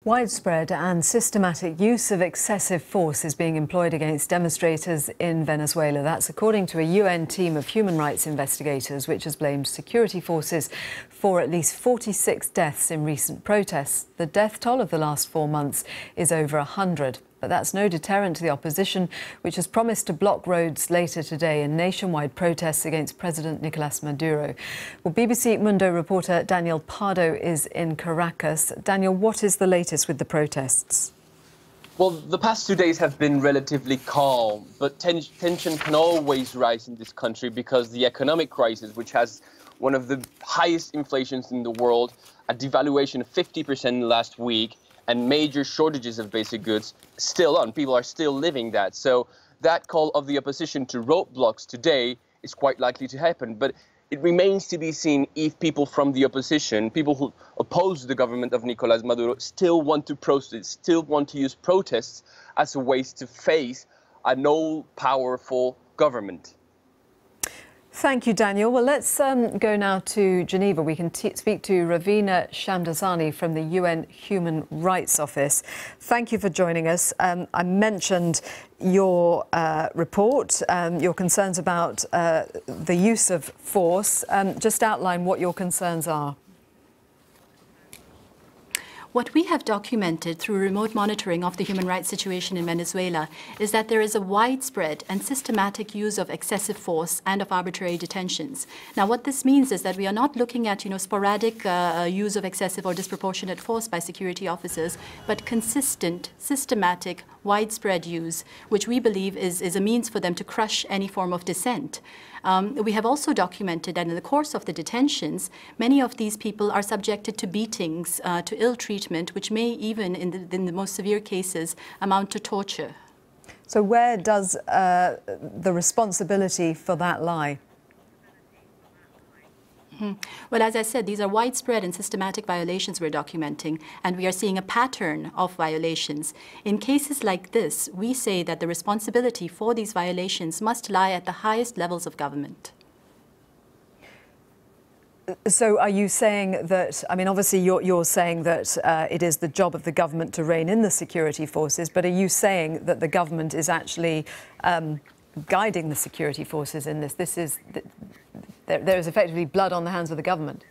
Widespread and systematic use of excessive force is being employed against demonstrators in Venezuela. That's according to a UN team of human rights investigators, which has blamed security forces for at least 46 deaths in recent protests. The death toll of the last 4 months is over 100. But that's no deterrent to the opposition, which has promised to block roads later today in nationwide protests against President Nicolas Maduro. Well, BBC Mundo reporter Daniel Pardo is in Caracas. Daniel, what is the latest with the protests? Well, the past 2 days have been relatively calm, but tension can always rise in this country because the economic crisis, which has one of the highest inflations in the world, a devaluation of 50% last week, and major shortages of basic goods still on. People are still living that. So that call of the opposition to roadblocks today is quite likely to happen. But it remains to be seen if people from the opposition, people who oppose the government of Nicolas Maduro, still want to protest, still want to use protests as a way to face an all-powerful government. Thank you, Daniel. Well, let's go now to Geneva. We can speak to Ravina Shamdasani from the UN Human Rights Office. Thank you for joining us. I mentioned your report, your concerns about the use of force. Just outline what your concerns are. What we have documented through remote monitoring of the human rights situation in Venezuela is that there is a widespread and systematic use of excessive force and of arbitrary detentions. Now, what this means is that we are not looking at, sporadic use of excessive or disproportionate force by security officers, but consistent, systematic, widespread use, which we believe is a means for them to crush any form of dissent. We have also documented that in the course of the detentions, many of these people are subjected to beatings, to ill treatment, which may even, in the most severe cases, amount to torture. So where does the responsibility for that lie? Well, as I said, these are widespread and systematic violations we're documenting, and we are seeing a pattern of violations. In cases like this, we say that the responsibility for these violations must lie at the highest levels of government. So are you saying that, I mean, obviously you're saying that it is the job of the government to rein in the security forces, but are you saying that the government is actually guiding the security forces in this? There is effectively blood on the hands of the government.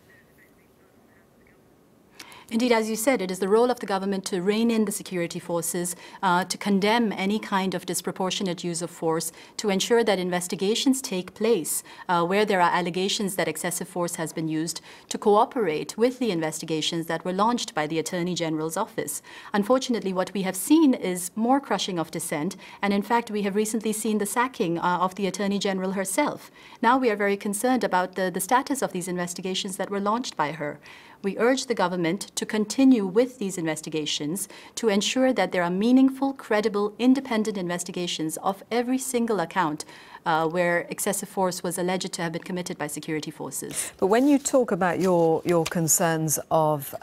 Indeed, as you said, it is the role of the government to rein in the security forces, to condemn any kind of disproportionate use of force, to ensure that investigations take place where there are allegations that excessive force has been used, to cooperate with the investigations that were launched by the Attorney General's office. Unfortunately, what we have seen is more crushing of dissent, and in fact, we have recently seen the sacking of the Attorney General herself. Now we are very concerned about the status of these investigations that were launched by her. We urge the government to continue with these investigations to ensure that there are meaningful, credible, independent investigations of every single account where excessive force was alleged to have been committed by security forces. But when you talk about your concerns of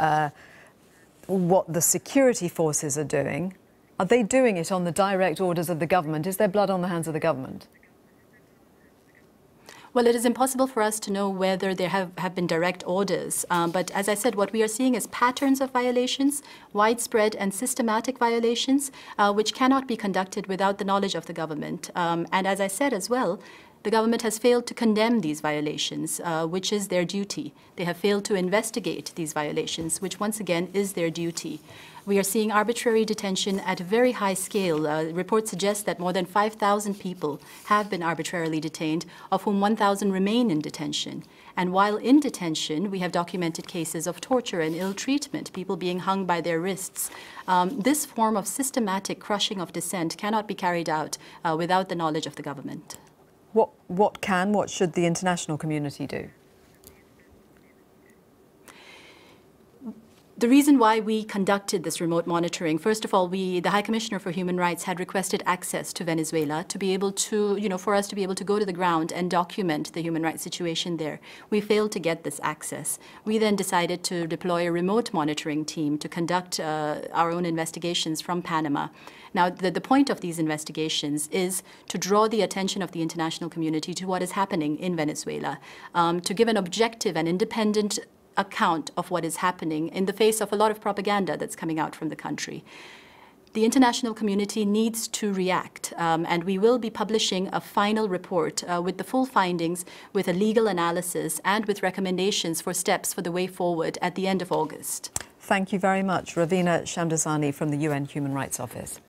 what the security forces are they doing it on the direct orders of the government? Is there blood on the hands of the government? Well, it is impossible for us to know whether there have been direct orders. But as I said, what we are seeing is patterns of violations, widespread and systematic violations, which cannot be conducted without the knowledge of the government. And as I said as well, the government has failed to condemn these violations, which is their duty. They have failed to investigate these violations, which once again is their duty. We are seeing arbitrary detention at a very high scale. Reports suggest that more than 5,000 people have been arbitrarily detained, of whom 1,000 remain in detention. And while in detention, we have documented cases of torture and ill treatment, people being hung by their wrists. This form of systematic crushing of dissent cannot be carried out without the knowledge of the government. What should the international community do? The reason why we conducted this remote monitoring, first of all, the High Commissioner for Human Rights had requested access to Venezuela to be able to, for us to be able to go to the ground and document the human rights situation there. We failed to get this access. We then decided to deploy a remote monitoring team to conduct our own investigations from Panama. Now, the point of these investigations is to draw the attention of the international community to what is happening in Venezuela, to give an objective and independent account of what is happening in the face of a lot of propaganda that's coming out from the country. The international community needs to react, and we will be publishing a final report with the full findings, with a legal analysis, and with recommendations for steps for the way forward at the end of August. Thank you very much, Ravina Shamdasani from the UN Human Rights Office.